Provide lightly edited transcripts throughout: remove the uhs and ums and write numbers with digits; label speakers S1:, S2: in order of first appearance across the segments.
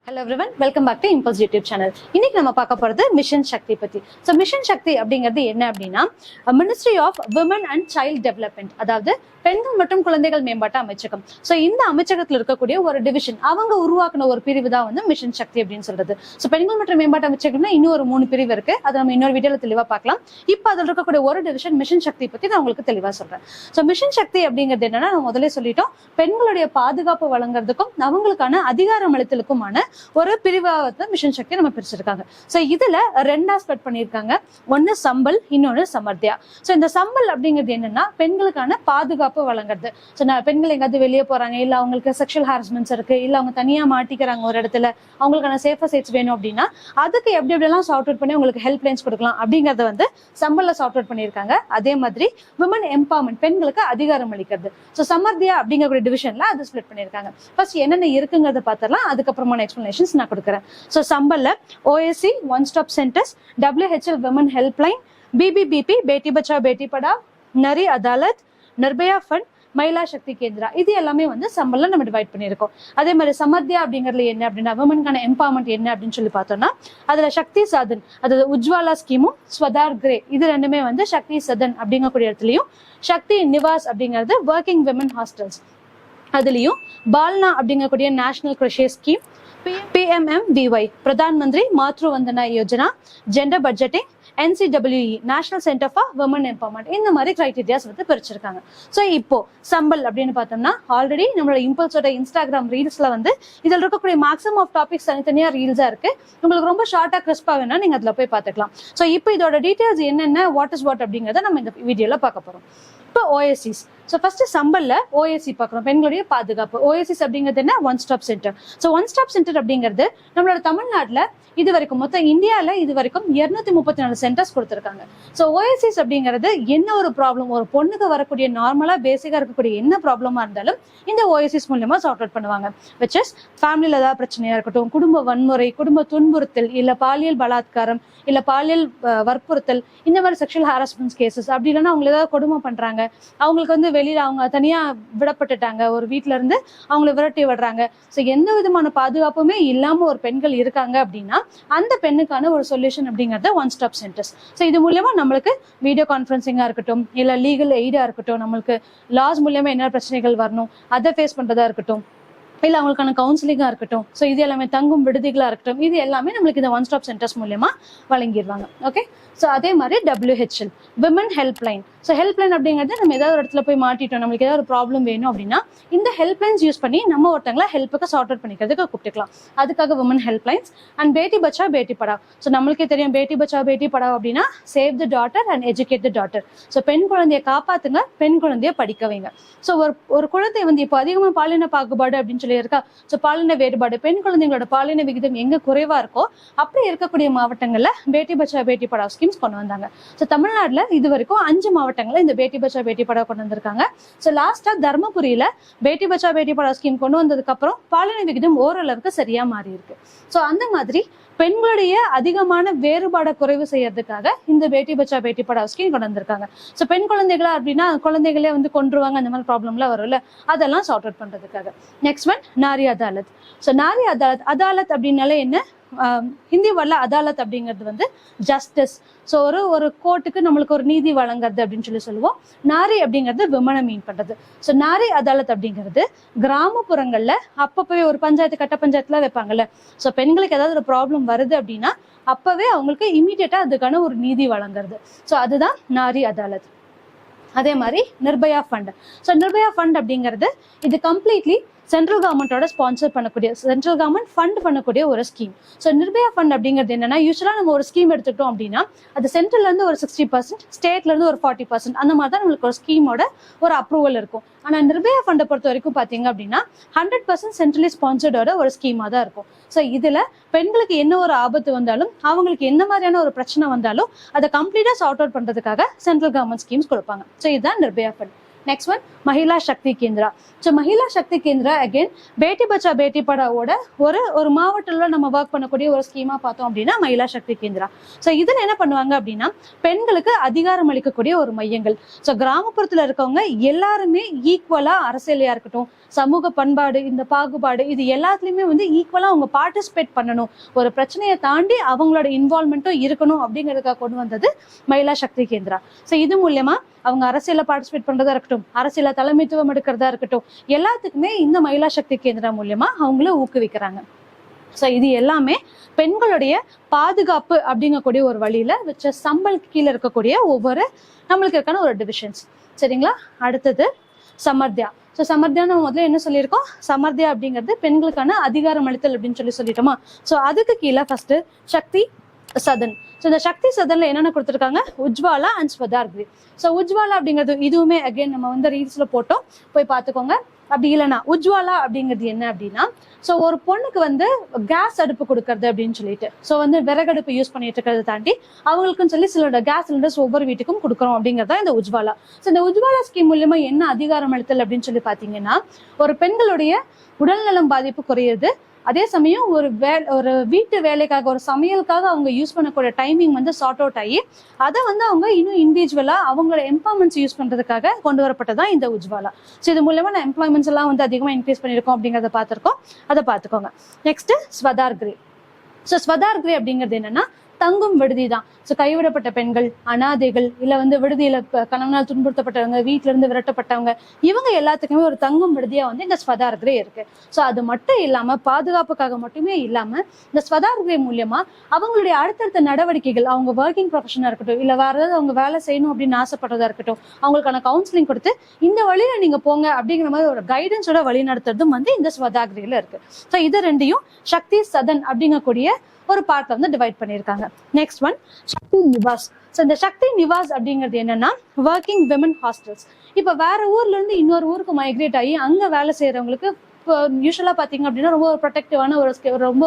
S1: Hello everyone, welcome back to Impulse YouTube channel. இன்னைக்கு நம்ம பார்க்க போறது மிஷன் சக்தி பத்தி. சோ மிஷன் சக்தி அப்படிங்கிறது என்ன அப்படின்னா ministry of women and child development, அதாவது பெண்கள் மற்றும் குழந்தைகள் மேம்பாட்டு அமைச்சகம். சோ இந்த அமைச்சகத்தில் இருக்கக்கூடிய ஒரு டிவிஷன், அவங்க உருவாக்குன ஒரு பிரிவு தான் வந்து மிஷன் சக்தி அப்படின்னு சொல்றது. சோ பெண்கள் மற்றும் மேம்பாட்டு அமைச்சகம்னா இன்னும் ஒரு 3 பிரிவு இருக்கு, அதை நம்ம இன்னொரு வீடியோல தெளிவா பார்க்கலாம். இப்போ அதில் இருக்கக்கூடிய ஒரு டிவிஷன் மிஷன் சக்தி பத்தி நான் உங்களுக்கு தெளிவா சொல்றேன். சோ மிஷன் சக்தி அப்படிங்கிறது என்னன்னா, நம்ம முதல்ல சொல்லிட்டோம், பெண்களுடைய பாதுகாப்பு வழங்குறதுக்கும் அவங்களுக்கான அதிகாரம் அளித்தலுக்குமான ஒரு பிரிவாக மிஷன் சக்தி நம்ம பிரிச்சிருக்காங்க. சோ இதுல 2 ஸ்ப்ளிட் பண்ணிருக்காங்க. ஒன்னு சம்பல், இன்னொன்னு சமர்த்தியா. சோ இந்த சம்பல் அப்படிங்கிறது என்னன்னா பெண்களுக்கான பாதுகாப்பு வழங்குறது. சோ பெண்கள் எங்காவது வெளியே போறாங்க, இல்ல அவங்களுக்கு செக்ஷுவல் ஹாரஸ்மெண்ட்ஸ் இருக்கு, இல்ல அவங்க தனியா மாட்டிக்கிறாங்க ஒரு இடத்துல, அவங்களுக்கான சேஃபர் சைட்ஸ் வேணும் அப்படின்னா அதுக்கு எப்படி எப்படிலாம் சார்ட் அவுட் பண்ணி உங்களுக்கு ஹெல்ப் லைன்ஸ் கொடுக்கலாம் அப்படிங்கறத வந்து சம்பல்ல சார்ட் அவுட் பண்ணிருக்காங்க. அதே மாதிரி விமன் எம்பவர்மெண்ட், பெண்களுக்கு அதிகாரம் அளிக்கிறது. சோ சமர்த்தியா அப்படிங்கிற டிவிஷன்ல அது ஸ்ப்ளிட் பண்ணிருக்காங்க. ஃபர்ஸ்ட் என்னென்ன இருக்குங்கிறத பார்த்தரலாம், அதுக்கப்புறமான எக்ஸ்பிளனேஷன்ஸ் நான் கொடுக்குறேன். சோ சம்பல்ல OSC one stop centres, WHL women helpline, BBBP Beti Bachao Beti Padhao, Nari Adalat, Nirbhaya fund, Mahila Shakti Kendra, இது எல்லாமே வந்து சம்பல்ல நம்ம டிவைட் பண்ணியிருக்கோம். அதே மாதிரி சமர்த்தியா அப்படிங்கிறது என்ன அப்படின்னா விமனுக்கான எம்பவர்மெண்ட் என்ன அப்படின்னு சொல்லி பார்த்தோம்னா அதுல சக்தி சாதன், அதாவது உஜ்வாலா ஸ்கீமும் ஸ்வதார் கிரே, இது ரெண்டுமே வந்து சக்தி சதன் அப்படிங்கக்கூடிய இடத்துலயும், சக்தி நிவாஸ் அப்படிங்கிறது ஒர்க்கிங் விமன் ஹாஸ்டல்ஸ் அதுலயும், பால்னா அப்படிங்கக்கூடிய national creche scheme, PMMVY Pradhan Mantri Matru Vandana Yojana, gender budgeting, NCWE national centre for women empowerment, இந்த மாதிரி கிரைட்டீரியாஸ் வந்து பிரிச்சிருக்காங்க. ஸோ இப்போ சம்பல் அப்படின்னு பார்த்தோம்னா ஆல்ரெடி நம்மளோட இம்பல்ஸோட இன்ஸ்டாகிராம் ரீல்ஸ்ல வந்து இதில் இருக்கக்கூடிய மேக்ஸிமம் ஆஃப் டாபிக்ஸ் தனித்தனியா ரீல்ஸா இருக்கு. உங்களுக்கு ரொம்ப ஷார்ட்டா கிறிஸ்பா வேணா நீங்க அதுல போய் பார்த்துக்கலாம். ஸோ இப்போ இதோட டீடைல்ஸ் என்னென்ன, வாட் இஸ் வாட் அப்படிங்கறத நம்ம இந்த வீடியோல பார்க்க போறோம். இப்போ OSCs. ஸோ ஃபர்ஸ்ட் சம்பல்ல OSC பார்க்குறோம், பெண்களுடைய பாதுகாப்பு. OSCs அப்படிங்கிறது என்ன, one stop centre. So one stop centre அப்படிங்கிறது நம்மளோட தமிழ்நாட்டில் இது வரைக்கும் மொத்தம் இந்தியாவில் இது வரைக்கும் 234 சென்டர்ஸ் கொடுத்துருக்காங்க. ஸோ OSCs அப்படிங்கிறது என்ன ஒரு ப்ராப்ளம், ஒரு பொண்ணுக்கு வரக்கூடிய நார்மலா பேசிக்கா இருக்கக்கூடிய என்ன ப்ராப்ளமா இருந்தாலும் இந்த OSCs மூலமா சார்ட் அவுட் பண்ணுவாங்க. விச் இஸ் ஃபேமிலியில் ஏதாவது பிரச்சனையா இருக்கட்டும், குடும்ப வன்முறை, குடும்ப துன்புறுத்தல், இல்ல பாலியல் பலாத்காரம், இல்ல பாலியல் வற்புறுத்தல், இந்த மாதிரி செக்ஷுவல் ஹாரஸ்மெண்ட் கேசஸ், அப்படி இல்லைன்னா அவங்க ஏதாவது கொடுமை பண்றாங்க, அவங்களுக்கு வந்து வெளியில அவங்க தனியா விடப்பட்டுட்டாங்க, ஒரு வீட்டுல இருந்து அவங்களை விரட்டி விடுறாங்க. ஸோ எந்த விதமான பாதுகாப்புமே இல்லாம ஒரு பெண்கள் இருக்காங்க அப்படின்னா அந்த பெண்ணுக்கான ஒரு சொல்யூஷன் அப்படிங்கறது ஒன் ஸ்டாப் சென்டர்ஸ். ஸோ இது மூலமா நம்மளுக்கு வீடியோ கான்ஃபரன்சிங்கா இருக்கட்டும், இல்ல லீகல் எய்டா இருக்கட்டும், நம்மளுக்கு லாஸ் மூலமா என்ன பிரச்சனைகள் வரணும் அதை ஃபேஸ் பண்றதா இருக்கட்டும், இல்ல அவங்களுக்கான கவுன்சிலிங்கா இருக்கட்டும், ஸோ இது எல்லாமே தங்கும் விடுதிகளா இருக்கட்டும், இது எல்லாமே நம்மளுக்கு இந்த ஒன் ஸ்டாப் சென்டர்ஸ் மூலமா வழங்கிடுவாங்க. ஓகே. ஸோ அதே மாதிரி WHL women helpline. So helpline அப்படிங்கிறது நம்ம ஏதாவது ஒரு இடத்துல போய் மாட்டிட்டோம், நம்மளுக்கு ஏதாவது ஒரு ப்ராப்ளம் வேணும் அப்படின்னா இந்த ஹெல்ப்லைன்ஸ் யூஸ் பண்ணி நம்ம ஒருத்தங்களை ஹெல்ப்புக்கு சார்ட் அவுட் பண்ணிக்கிறதுக்கு கூப்பிட்டுக்கலாம். அதுக்காக விமன் ஹெல்ப்லைன்ஸ். அண்ட் பேட்டி பச்சாவ் பேட்டி படாவ். ஸோ நம்மளுக்கே தெரியும் பேட்டி பச்சாவ் பேட்டி படாவ் அப்படின்னா save the daughter and educate the daughter. So பெண் குழந்தைய காப்பாத்துங்க, பெண் குழந்தைய படிக்க வைங்க. ஸோ ஒரு குழந்தை வந்து இப்போ அதிகமாக பாலின பாகுபாடு அப்படின்னு சொல்லி இருக்கா, ஸோ பாலின வேறுபாடு, பெண் குழந்தைங்களோட பாலின விகிதம் எங்க குறைவா இருக்கோ அப்படி இருக்கக்கூடிய மாவட்டங்கள்ல பேட்டி பச்சாவ் பேட்டி படாவ் ஸ்கீம்ஸ் கொண்டு வந்தாங்க. ஸோ தமிழ்நாட்டுல இது வரைக்கும் 5 மாவட்டங்கள்ல இந்த பேட்டி பச்சாவ் பேட்டி படாவ் கொண்டு வந்திருக்காங்க. ஸோ லாஸ்டா தர்மபுரியில பேட்டி பச்சாவ் பேட்டி படாவ் ஸ்கீம் கொண்டு வந்ததுக்கு அப்புறம் பாலின விகிதம் ஓரளவுக்கு சரியா மாறி இருக்கு. ஸோ அந்த மாதிரி பெண்களுடைய அதிகமான வேறுபாடை குறைவு செய்யறதுக்காக இந்த பேட்டி பச்சாவ் பேட்டி படாவ் ஸ்கீம் கொண்டு வந்திருக்காங்க. ஸோ பெண் குழந்தைகளா அப்படின்னா குழந்தைகளே வந்து கொன்றுவாங்க, அந்த மாதிரி ப்ராப்ளம்லாம் வரும்ல, அதெல்லாம் சார்ட் அவுட் பண்றதுக்காக. நெக்ஸ்ட் ஒன் நாரி அதாலத். ஸோ நாரி அதாலத், அதாலத் அப்படின்னாலே என்ன, ஹிந்தி வரல அதாலத் அப்படிங்கிறது வந்து ஜஸ்டிஸ். ஸோ ஒரு கோர்ட்டுக்கு நம்மளுக்கு ஒரு நீதி வழங்குறது அப்படின்னு சொல்லி சொல்லுவோம். நாரி அப்படிங்கிறது விமனை மீன் பண்றது. ஸோ நாரி அதாலத் அப்படிங்கிறது கிராமப்புறங்கள்ல அப்பப்பவே ஒரு பஞ்சாயத்து, கட்ட பஞ்சாயத்துல வைப்பாங்கல்ல, ஸோ பெண்களுக்கு ஏதாவது ஒரு ப்ராப்ளம் வருது அப்படின்னா அப்பவே அவங்களுக்கு இமீடியட்டா அதுக்கான ஒரு நீதி வழங்குறது. ஸோ அதுதான் நாரி அதாலத். அதே மாதிரி Nirbhaya fund. So Nirbhaya fund அப்படிங்கிறது இது கம்ப்ளீட்லி சென்ட்ரல் கவர்மெண்டோட ஸ்பான்சர் பண்ணக்கூடிய, சென்ட்ரல் கவர்மெண்ட் ஃபண்ட் பண்ணக்கூடிய ஒரு ஸ்கீம். ஸோ நிர்பயா ஃபண்ட் அப்படிங்கிறது என்னன்னா, யூஸ்வலா நம்ம ஒரு ஸ்கீம் எடுத்துக்கிட்டோம் அப்படின்னா அது சென்ட்ரல்ல இருந்து ஒரு 60%, ஸ்டேட்ல இருந்து ஒரு 40%, அந்த மாதிரி தான் நம்மளுக்கு ஒரு ஸ்கீமோட ஒரு அப்ரூவல் இருக்கும். ஆனா நிர்பயா ஃபண்டை பொறுத்த வரைக்கும் பாத்தீங்க அப்படின்னா 100% சென்ட்ரலி ஸ்பான்சர்டோட ஒரு ஸ்கீமா தான் இருக்கும். ஸோ இதுல பெண்களுக்கு என்ன ஒரு ஆபத்து வந்தாலும், அவங்களுக்கு என்ன மாதிரியான ஒரு பிரச்சனை வந்தாலும் அதை கம்ப்ளீட்டா சார்ட் அவுட் பண்றதுக்காக சென்ட்ரல் கவர்மெண்ட் ஸ்கீம்ஸ் கொடுப்பாங்க. ஸோ இதுதான் Nirbhaya fund. Next one Mahila Shakti Kendra. So Mahila Shakti Kendra again Beti Bachao பேட்டி படாவோட ஒரு மாவட்டத்தில் நம்ம ஒர்க் பண்ணக்கூடிய ஒரு ஸ்கீமா பார்த்தோம் அப்படின்னா மகிழா சக்தி கேந்திரா. ஸோ இதுல என்ன பண்ணுவாங்க அப்படின்னா பெண்களுக்கு அதிகாரம் அளிக்கக்கூடிய ஒரு மையங்கள். ஸோ கிராமப்புறத்துல இருக்கவங்க எல்லாருமே ஈக்குவலா அரசியலையா இருக்கட்டும், சமூக பண்பாடு, இந்த பாகுபாடு, இது எல்லாத்துலயுமே வந்து ஈக்குவலா அவங்க பார்ட்டிசிபேட் பண்ணணும், ஒரு பிரச்சனையை தாண்டி அவங்களோட இன்வால்மெண்ட்டும் இருக்கணும் அப்படிங்கிறதுக்காக கொண்டு வந்தது மகிழா சக்தி கேந்திரா. ஸோ இது மூலியமா அவங்க அரசியல பார்ட்டிசிபேட் பண்றதா இருக்கட்டும், அரசியல தலைமைத்துவம் எடுக்கிறதா இருக்கட்டும், எல்லாத்துக்குமே இந்த மகிழா சக்தி கேந்திரா மூலியமா அவங்கள ஊக்குவிக்கிறாங்க. ஸோ இது எல்லாமே பெண்களுடைய பாதுகாப்பு அப்படிங்கக்கூடிய ஒரு வழியில வச்ச சம்பளுக்கு கீழே இருக்கக்கூடிய ஒவ்வொரு நம்மளுக்கு இருக்கான ஒரு டிவிஷன்ஸ். சரிங்களா? அடுத்தது சமர்த்தியா. ஸோ சமர்த்தியா நம்ம முதல்ல என்ன சொல்லியிருக்கோம், சமர்த்தியா அப்படிங்கிறது பெண்களுக்கான அதிகாரம் அளித்தல் அப்படின்னு சொல்லிட்டோமா. ஸோ அதுக்கு கீழே ஃபர்ஸ்ட் சக்தி சதன். ஸோ இந்த சக்தி சதன்ல என்னென்ன கொடுத்துருக்காங்க, உஜ்வாலா அண்ட் ஸ்வதார்கிரி. ஸோ உஜ்வாலா அப்படிங்கிறது இதுவுமே அகைன் நம்ம வந்து ரீல்ஸ்ல போட்டோம், போய் பார்த்துக்கோங்க. அப்படி இல்லைன்னா உஜ்வாலா அப்படிங்கிறது என்ன அப்படின்னா, ஸோ ஒரு பொண்ணுக்கு வந்து கேஸ் அடுப்பு கொடுக்கறது அப்படின்னு சொல்லிட்டு, ஸோ வந்து விறகடுப்பு யூஸ் பண்ணிட்டு இருக்கிறத தாண்டி அவங்களுக்குன்னு சொல்லி சில கேஸ் சிலிண்டர்ஸ் ஒவ்வொரு வீட்டுக்கும் கொடுக்குறோம் அப்படிங்கிறதா இந்த உஜ்வாலா. ஸோ இந்த உஜ்வாலா ஸ்கீம் மூலியமா என்ன அதிகாரம் அளித்தல் அப்படின்னு சொல்லி பாத்தீங்கன்னா, ஒரு பெண்களுடைய உடல்நலம் பாதிப்பு குறையுது, அதே சமயம் ஒரு வீட்டு வேலைக்காக, ஒரு சமையலுக்காக அவங்க யூஸ் பண்ணக்கூடிய டைமிங் வந்து சார்ட் அவுட் ஆகி அதை வந்து அவங்க இன்னும் இண்டிவிஜுவலா அவங்களோட எம்பவர்மெண்ட்ஸ் யூஸ் பண்றதுக்காக கொண்டு வரப்பட்டதான் இந்த உஜ்வாலா. ஸோ இது மூலமா நான் எம்ப்ளாய்மெண்ட்ஸ் எல்லாம் வந்து அதிகமா இன்க்ரீஸ் பண்ணிருக்கோம் அப்படிங்கிறத பார்த்திருக்கோம், அதை பார்த்துக்கோங்க. நெக்ஸ்ட் ஸ்வதார்கிரி. ஸோ ஸ்வதார்கிரி அப்படிங்கிறது என்னன்னா தங்கும் விடுதி தான். ஸோ கைவிடப்பட்ட பெண்கள், அனாதைகள், இல்ல வந்து விடுதியில கணவனால் துன்புறுத்தப்பட்டவங்க, வீட்டுல இருந்து விரட்டப்பட்டவங்க, இவங்க எல்லாத்துக்குமே ஒரு தங்கும் விடுதியா வந்து இந்த ஸ்வதார்கிரி இருக்கு. ஸோ அது மட்டும் இல்லாம பாதுகாப்புக்காக மட்டுமே இல்லாம இந்த ஸ்வதார்கிரி மூலியமா அவங்களுடைய அடுத்தடுத்த நடவடிக்கைகள், அவங்க ஒர்க்கிங் ப்ரொஃபஷனா இருக்கட்டும், இல்ல வேற ஏதாவது அவங்க வேலை செய்யணும் அப்படின்னு ஆசைப்படுறதா இருக்கட்டும், அவங்களுக்கான கவுன்சிலிங் கொடுத்து இந்த வழியில நீங்க போங்க அப்படிங்கிற மாதிரி ஒரு கைடன்ஸோட வழி நடத்துறதும் வந்து இந்த ஸ்வதார்கிரியில இருக்கு. ஸோ இது ரெண்டையும் சக்தி சதன் அப்படிங்கக்கூடிய ஒரு பார்ட்ல வந்து டிவைட் பண்ணியிருக்காங்க. நெக்ஸ்ட் ஒன் சக்தி நிவாஸ். ஸோ இந்த சக்தி நிவாஸ் அப்படிங்கிறது என்னன்னா ஒர்க்கிங் விமன் ஹாஸ்டல்ஸ். இப்போ வேற ஊர்ல இருந்து இன்னொரு ஊருக்கு மைக்ரேட் ஆகி அங்க வேலை செய்யறவங்களுக்கு யூஸ்வலா பாத்தீங்க அப்படின்னா ரொம்ப ஒரு ப்ரொடெக்டிவான ரொம்ப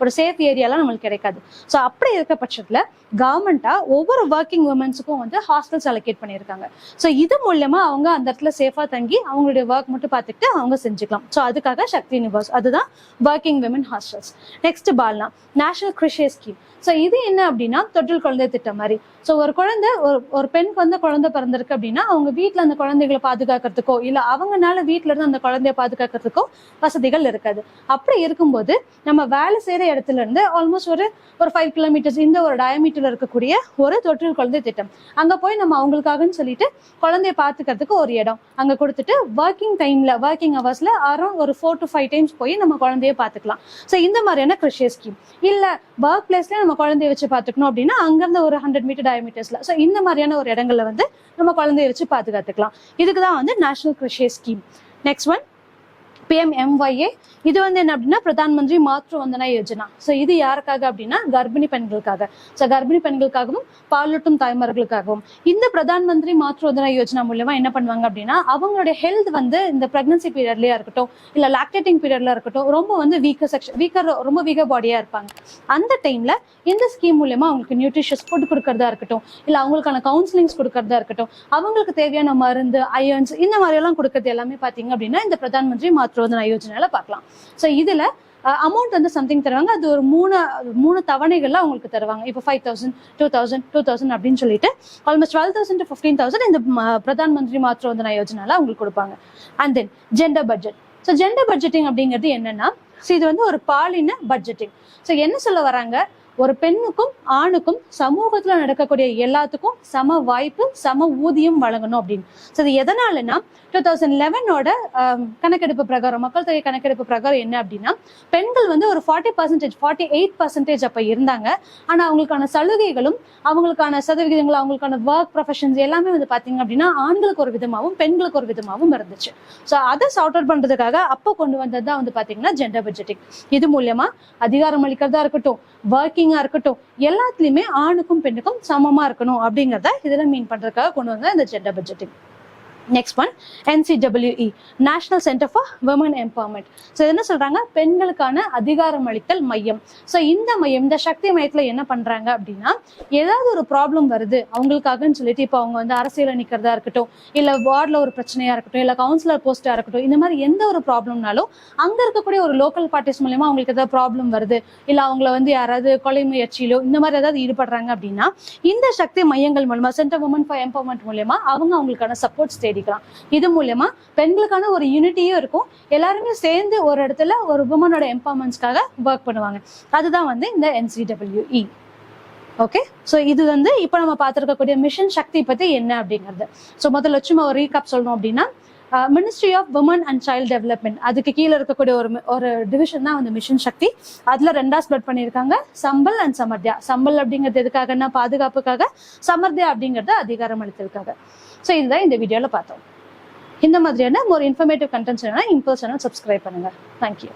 S1: ஒரு சேஃப் ஏரியாலாம் நம்மளுக்கு கிடைக்காது. ஸோ அப்படி இருக்க பட்சத்துல கவர்மெண்டா ஒவ்வொரு ஒர்க்கிங் உமன்ஸுக்கும் வந்து ஹாஸ்டல்ஸ் அலோகேட் பண்ணியிருக்காங்க. ஸோ இது மூலமா அவங்க அந்த இடத்துல சேஃபா தங்கி அவங்களுடைய ஒர்க் மட்டும் பார்த்துட்டு அவங்க செஞ்சுக்கலாம். ஸோ அதுக்காக சக்தி நிவாஸ், அதுதான் working women hostels. Next Palna national creche scheme. So இது என்ன அப்படின்னா தொட்டில் குழந்தை திட்டம் மாதிரி. ஸோ ஒரு குழந்தை ஒரு பெண்ணுக்கு வந்து குழந்தை பிறந்திருக்கு அப்படின்னா அவங்க வீட்டுல அந்த குழந்தைகளை பாதுகாக்கிறதுக்கோ இல்ல அவங்கனால வீட்டுல இருந்து அந்த குழந்தைய பாதுகாக்கிறதுக்கோ வசதிகள் இருக்காது. அப்படி இருக்கும்போது நம்ம வேலை செய்யற இடத்துல இருந்து ஆல்மோஸ்ட் ஒரு 5 கிலோமீட்டர்ஸ் இந்த ஒரு டயமீட்டர்ல இருக்கக்கூடிய ஒரு தொட்டில் குழந்தை திட்டம், அங்க போய் நம்ம அவங்களுக்காகன்னு சொல்லிட்டு குழந்தைய பாத்துக்கிறதுக்கு ஒரு இடம் அங்க கொடுத்துட்டு ஒர்க்கிங் ஹவர்ஸ்ல அரௌண்ட் ஒரு 4 to 5 டைம்ஸ் போய் நம்ம குழந்தைய பாத்துக்கலாம். ஸோ இந்த மாதிரியான கிருஷி ஸ்கீம். இல்ல ஒர்க் பிளேஸ்ல நம்ம குழந்தைய வச்சு பாத்துக்கணும் அப்படின்னா அங்கிருந்து ஒரு 100 மீட்டர் டயமீட்டர்ஸ்ல, ஸோ இந்த மாதிரியான ஒரு இடங்கள்ல வந்து நம்ம குழந்தைய வச்சு பாதுகாத்துக்கலாம். இதுக்குதான் வந்து national creche scheme. Next one PMMYA. இது வந்து என்ன அப்படின்னா பிரதான் மந்திரி மாத்ரு வந்தனா யோஜனா. ஸோ இது யாருக்காக அப்படின்னா கர்ப்பிணி பெண்களுக்காக. ஸோ கர்ப்பிணி பெண்களுக்காகவும் பாலூட்டும் தாய்மார்களுக்காகவும் இந்த பிரதான் மந்திரி மாத்ரு வந்தனா யோஜனா மூலமா என்ன பண்ணுவாங்க அப்படின்னா அவங்களுடைய ஹெல்த் வந்து இந்த பிரெக்னன்சி பீரியட்லயா இருக்கட்டும் இல்ல லாக்டேட்டிங் பீரியட்ல இருக்கட்டும் ரொம்ப வந்து ரொம்ப வீக்கர் பாடியா இருப்பாங்க. அந்த டைம்ல இந்த ஸ்கீம் மூலமா அவங்களுக்கு நியூட்ரிஷியஸ் ஃபுட் கொடுக்கறதா இருக்கட்டும் இல்ல அவங்களுக்கான கவுன்சிலிங்ஸ் கொடுக்கறதா இருக்கட்டும், அவங்களுக்கு தேவையான மருந்து, அயர்ன்ஸ், இந்த மாதிரி எல்லாம் கொடுக்கறது எல்லாமே பாத்தீங்க அப்படின்னா இந்த பிரதான் மந்திரி மாத்ரு வந்தனா யோஜனால பார்க்கலாம். ஸோ இதுல அமௌண்ட் வந்து சம்திங் தருவாங்க. அது ஒரு மூணு தவணைகள்ல அவங்களுக்கு தருவாங்க. இப்போ 5,000, 2,000, 2,000 அப்படின்னு சொல்லிட்டு ஆல்மோஸ்ட் 12,000 to 15,000 இந்த பிரதான் மந்திரி மாத்ரு வந்தனா யோஜனால அவங்களுக்கு கொடுப்பாங்க. And then gender budget. So gender budgeting அப்படிங்கிறது என்னன்னா இது வந்து ஒரு பாலின பட்ஜெட்டிங். ஸோ என்ன சொல்ல வராங்க, ஒரு பெண்ணுக்கும் ஆணுக்கும் சமூகத்துல நடக்கக்கூடிய எல்லாத்துக்கும் சம வாய்ப்பு, சம ஊதியம் வழங்கணும் அப்படின்னு. ஸோ இது எதனாலன்னா 2011 கணக்கெடுப்பு பிரகாரம், மக்கள் தொகை கணக்கெடுப்பு பிரகாரம் என்ன அப்படின்னா பெண்கள் வந்து ஒரு 48% அப்ப இருந்தாங்க. ஆனா அவங்களுக்கான சலுகைகளும் அவங்களுக்கான சதவிகிதங்கள் அவங்களுக்கான ஒர்க் ப்ரொஃபஷன்ஸ் எல்லாமே வந்து பாத்தீங்க அப்படின்னா ஆண்களுக்கு ஒரு விதமாகவும் பெண்களுக்கு ஒரு விதமாகவும் இருந்துச்சு. ஸோ அதை சார்ட் அவுட் பண்றதுக்காக அப்போ கொண்டு வந்ததுதான் வந்து பாத்தீங்கன்னா ஜெண்டர் பட்ஜெட்டிங். இது மூலமா அதிகாரம் அளிக்கிறதா இருக்கட்டும், ஒர்க்கிங்கா இருக்கட்டும், எல்லாத்துலயுமே ஆணுக்கும் பெண்ணுக்கும் சமமா இருக்கணும் அப்படிங்கறத இதுல மீன் பண்றதுக்காக கொண்டு வந்த இந்த gender budgeting. Next one NCWE, national centre for women empowerment. So என்ன சொல்றாங்க, பெண்களுக்கான அதிகாரம் அளித்தல் மையம். ஸோ இந்த மையம், இந்த சக்தி மையத்துல என்ன பண்றாங்க அப்படின்னா, ஏதாவது ஒரு ப்ராப்ளம் வருது அவங்களுக்காகன்னு சொல்லிட்டு, இப்போ அவங்க வந்து அரசியல நிக்கிறதா இருக்கட்டும், இல்ல வார்டுல ஒரு பிரச்சனையா இருக்கட்டும், இல்ல கவுன்சிலர் போஸ்டா இருக்கட்டும், இந்த மாதிரி எந்த ஒரு ப்ராப்ளம்னாலும் அங்க இருக்கக்கூடிய ஒரு லோக்கல் பார்ட்டிஸ் மூலமா அவங்களுக்கு ஏதாவது ப்ராப்ளம் வருது, இல்ல அவங்கள வந்து யாராவது கொலை முயற்சியிலோ இந்த மாதிரி ஏதாவது ஈடுபடுறாங்க அப்படின்னா, இந்த சக்தி மையங்கள் மூலமா, சென்டர் விமன் ஃபார் எம்பவர்மெண்ட் மூலமா அவங்க அவங்களுக்கான சப்போர்ட்ஸ் தேடிக்கலாம். இது மூலமா பெண்களுக்கான ஒரு யூனிட்டியும் இருக்கும், எல்லாருமே சேர்ந்து ஒரு இடத்துல ஒரு உமனோட எம்பவர்மெண்ட்ஸ்க்காக ஒர்க் பண்ணுவாங்க. அதுதான் வந்து இந்த NCWE. ஓகே, ஸோ இது வந்து இப்போ நம்ம பார்த்துருக்கக்கூடிய மிஷன் சக்தி பத்தி என்ன அப்படிங்கிறது. ஸோ முதல்ல சும்மா ஒரு ரீகாப் சொல்லணும் அப்படின்னா, ministry of women and child development, அதுக்கு கீழே இருக்கக்கூடிய ஒரு டிவிஷன் தான் வந்து மிஷன் சக்தி. அதுல 2ஆ ஸ்ப்ளிட் பண்ணியிருக்காங்க, சம்பல் அண்ட் சமர்த்தியா. சம்பல் அப்படிங்கிறது எதுக்காகன்னா பாதுகாப்புக்காக, சமர்த்தியா அப்படிங்கிறது அதிகாரம் அளித்தலுக்காக. ஸோ இதுதான் இந்த வீடியோல பார்த்தோம். இந்த மாதிரியான ஒரு இன்ஃபர்மேட்டிவ் கண்டென்ட்ஸ் வேணும்னா இம்பல்ஸ் சேனல் சப்ஸ்கிரைப் பண்ணுங்க. தேங்க்யூ.